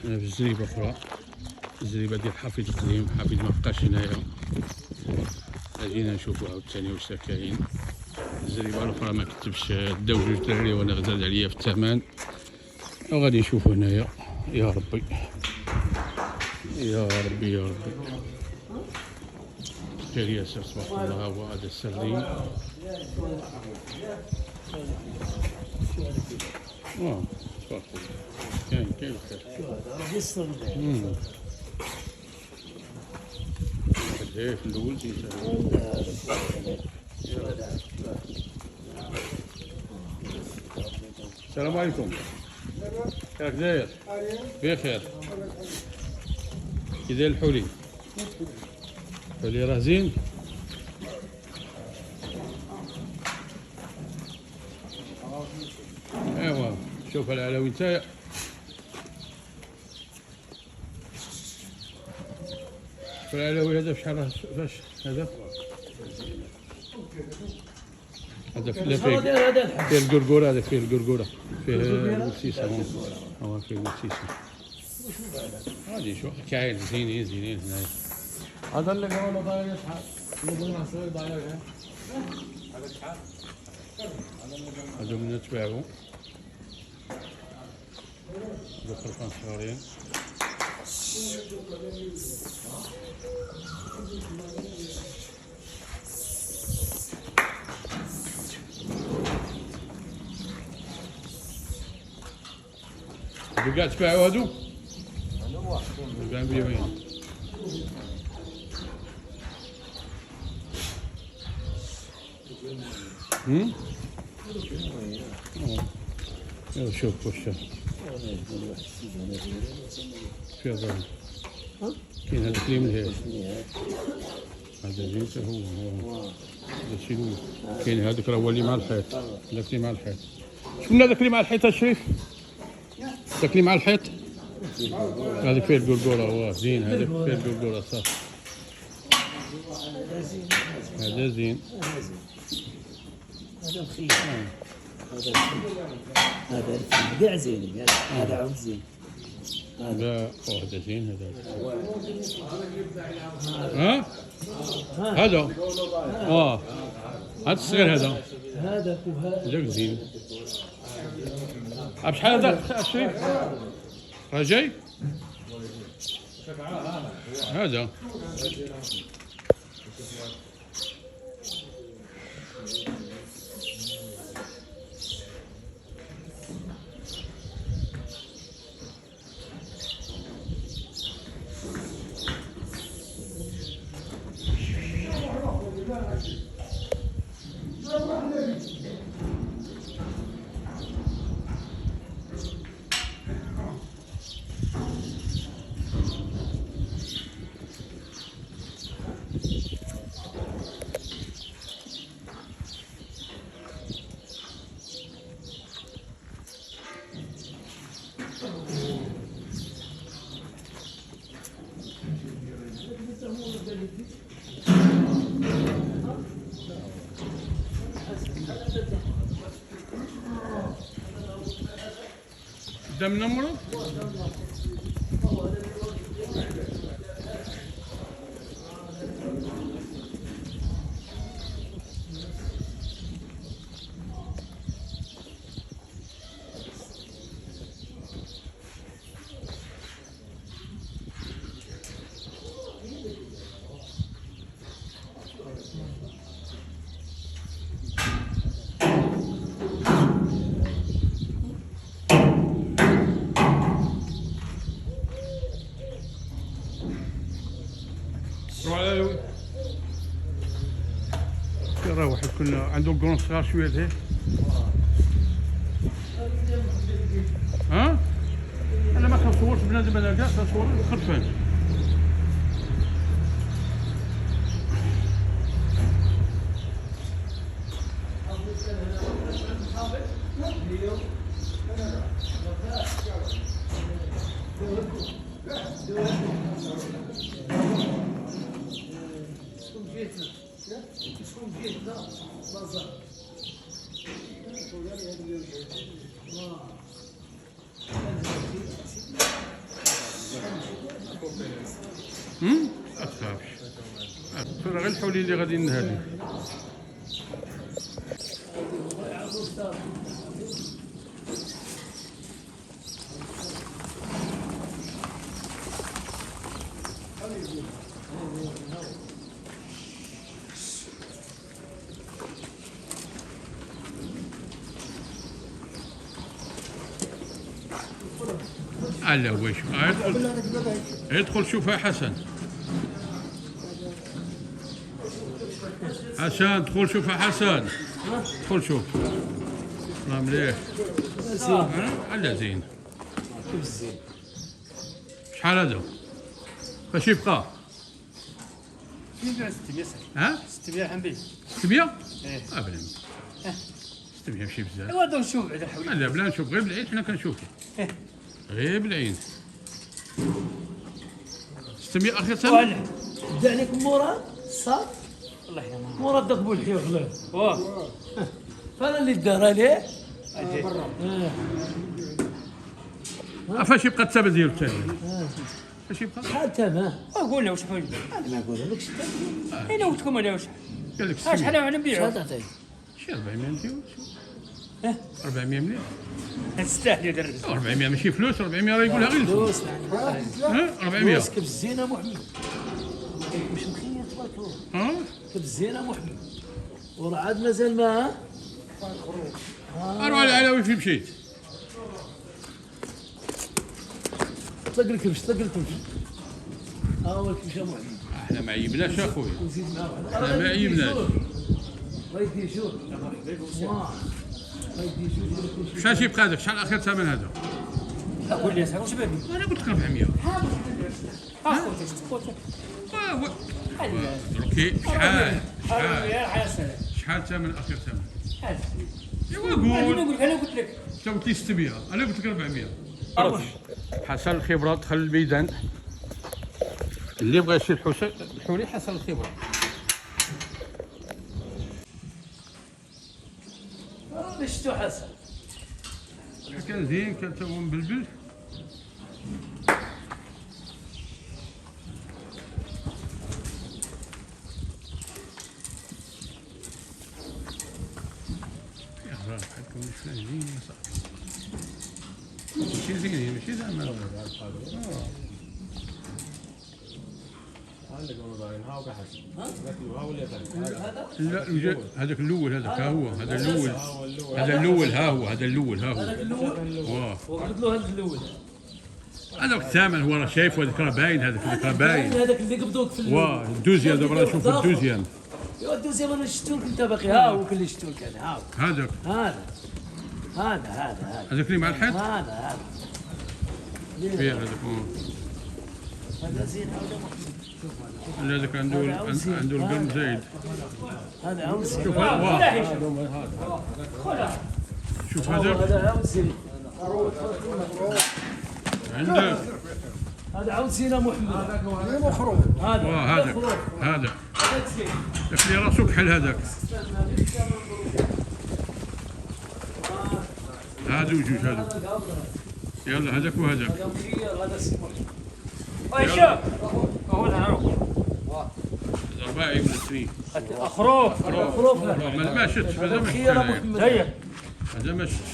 أنا في تجربة أخرى، التجربة ديال حفيظ القديم. حفيظ ما بقاش هنايا، أجينا نشوفو عاوتاني واش كاين. التجربة الأخرى ما كتبش داو جوج دراري وأنا غزال عليا في الثمن، وغادي نشوفو هنايا. يا ربي يا ربي يا ربي. خير ياسر تبارك الله. هو هذا السردين. تبارك الله. كاين خير. قداش في الأول السلام عليكم. كيفك داير؟ بخير. كي داير الحولي؟ الحولي راه زين؟ ايوا شوف العلاوي نتايا. العلاوي هذا بشحال فاش هذا؟ هذا فيه القرقورة. هذا فيه القرقورة، فيه المكسيسة. هو فيه المكسيسة. غادي شوف كاين زينين هنايا. هذا اللي قالوا ضايع شحال؟ اللي قلنا صغير ضايع هذا شحال؟ هادو من نتباعو. هادو خرفان صغارين. هادو كاع تباعو هادو؟ هادو كاع مبيعين. يلا شوف واش في هذا. كاين هذاك اللي من هاد هذا زين حتى هو هذا شنو. كاين هذاك راه هو اللي مع الحيط. هذاك اللي مع الحيط. شكون هذاك اللي مع الحيط الشريف؟ هذاك اللي مع الحيط هذاك فيه القرقورة. هو زين هذاك فيه القرقورة صافي. هذا زين. هذا رخيص. هذا كاع زين. هذا عود زين. هذا هذا زين. هذا هذا هذا الصغير. هذاك زين. بشحال هذا الشريف؟ راه جاي هذا. قدام نمرة. راه واحد كنا عنده القرون صغار شويه لهيه. انا ما كنصورش بنادم، انا كاع كنصور الخرفان. ما تخافش. ترى غير الحولي اللي غادي نهدي. على وش ادخل شوفها حسن. حسن ادخل شوفها حسن. ادخل شوف. والله مليح. على زين. كيف الزين؟ شحال هذا؟ فاش يبقى؟ 600 ها؟ 600 حنبيع. 600؟ ايه ابدا. 600 ماشي بزاف. ايوا دوك نشوف بعدا حولي. لا بلا نشوف غير بالعين حنا كنشوفوا. غير بالعين. 600 اخر سنه؟ ولا دا عليك مراد صاد والله يا ماما. مراد داك بولحي وخلاه واه فانا اللي دار عليه. فاش يبقى الثمن ديالو الثاني؟ فاش يبقى؟ شحال ثمنه؟ قول له شحال انا ما نقول لكش اين وقتكم انا واش قال لك شحال 600. انا نبيعو شحال تعطيك؟ شي 400 نديرو. اه 400 مليح. تستاهل يا دري 400 ماشي فلوس. 400 راه يقولها غير الفلوس. فلوس يعني 400. فلوس كيف الزينه محمد مش مخيط تبارك الله كيف الزينه محمد وراه عاد مازال ما اروح على وين مشيت؟ طلق الكبش طلق الكبش ها هو الكبش يا محمد احنا ما عيبناش اخويا. وزيد معاه واحد احنا ما عيبناش. الله يدي شوف واه الله يدي شوف شحال يبقى هذاك؟ شحال اخر ثمن هذا؟ قول لي واش بالي انا قلت لك 400. اوكي شحال ثمن اخر ثمن؟ ايوا قول. انا قلت لك انت قلت لي 600 انا قلت لك 400. حسن الخبره دخل الميدان. اللي بغى يشري الحولي حسن الخبره. شتو حسن كان زين كان تا هو مبلبل. يا راه بحالكم مش زين يا صاحبي. ماشي زين ماشي زعما. عندك وانا ضايعين ها وكا حسن ها ولا لا هذاك الاول هذاك ها هو هذا الاول. هذا الاول ها هو هذا الاول ها هو. واه وقلت له هذا الاول هذاك الثامن هو راه شايف هذاك راه باين هذاك راه باين. هذاك اللي قبضوك في واه الدوزيام دابا راه نشوف الدوزيام. ايوا الدوزيام انا شفتوك انت باقي ها هو اللي شفتوك انا ها هو. هذاك هذا هذاك اللي مع الحيط. هذا فيه هذاك هذا زين هذاك عنده القلم زايد. هذا عاود زين شوف واه شوف هذاك هذا عاود زين عندك هذا عاود زين محمد هذا واه هذاك هذاك زين داك اللي راسو كحل هذاك. هادو جوج هادو. يلا هذاك وهذاك. هذا سي محمد ايشا هو العروق 4 من 2. اخروف خروف ما شفتش هذا ما خير شفتش. محمد هيا هذا ما شفتش.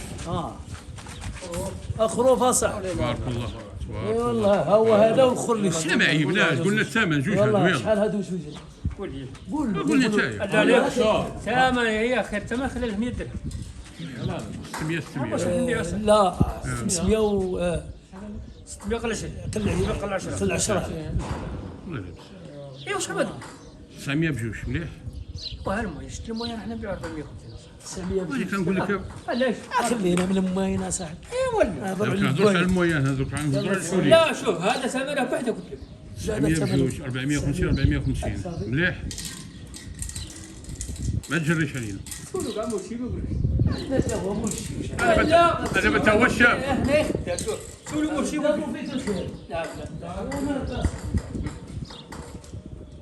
خروف اصح تبارك الله اي تبارك الله. والله هو هذا والاخر اللي احنا ما عيبناش قلنا الثمن جوج هادو والله يلا. شحال هادو جوج قول لي قول لي انت عليك ثمن هي خير ثمن خلال 100 درهم 600 واش 600 نديرو أصلا؟ لا 500 و 600 قل 10 قل 10 قل 10 الله يلبس. ايوا شحال هذا 900 بجوج مليح. المهم شتي المهم حنا نبيعو 450 900 اللي كنقول لك علاش خلينا من الماين اصاحبي اي ولا هذا ما كنهضرش على المويان هذوك كنهضروا على الحولي. لا شوف هذا ثمنه بحده قلت لك 900 بجوج 450 450 مليح. ما تجريش علينا. قولوا كاع موشي بيقول لا هو مش لا هذا ما تا هو الشاب. هنا يخدم شوف قولوا موشي لا بيقول مو فيك الخير لا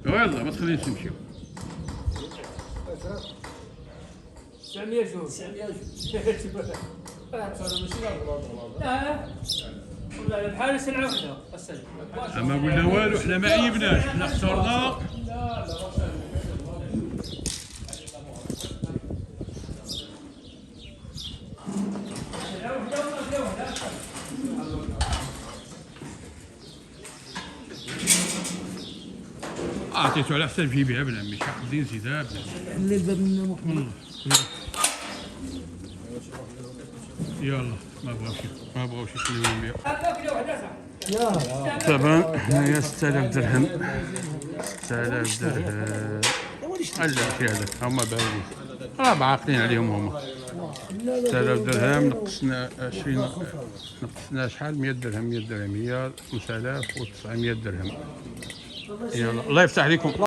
لا يلا ما تخلينيش نمشيو. 900 شوف 900 لا بحال سلعه واحده السلعه اما قلنا والو احنا ما عيبناش احنا اخترنا اعطيته على حساب جيبي ابن عمي شحال الدين زيد ابن حل الباب من محمد. يلا ما بغاوش يخليوهم بيا هكا كيلو واحده يا طبعا هنايا 6000 درهم 6000 درهم على في هذاك هما باينين راه عاقلين عليهم هما 6000 درهم نقصنا 20 نقصنا شحال 100 درهم 100 درهم هي 5900 درهم يلا الله يفتح عليكم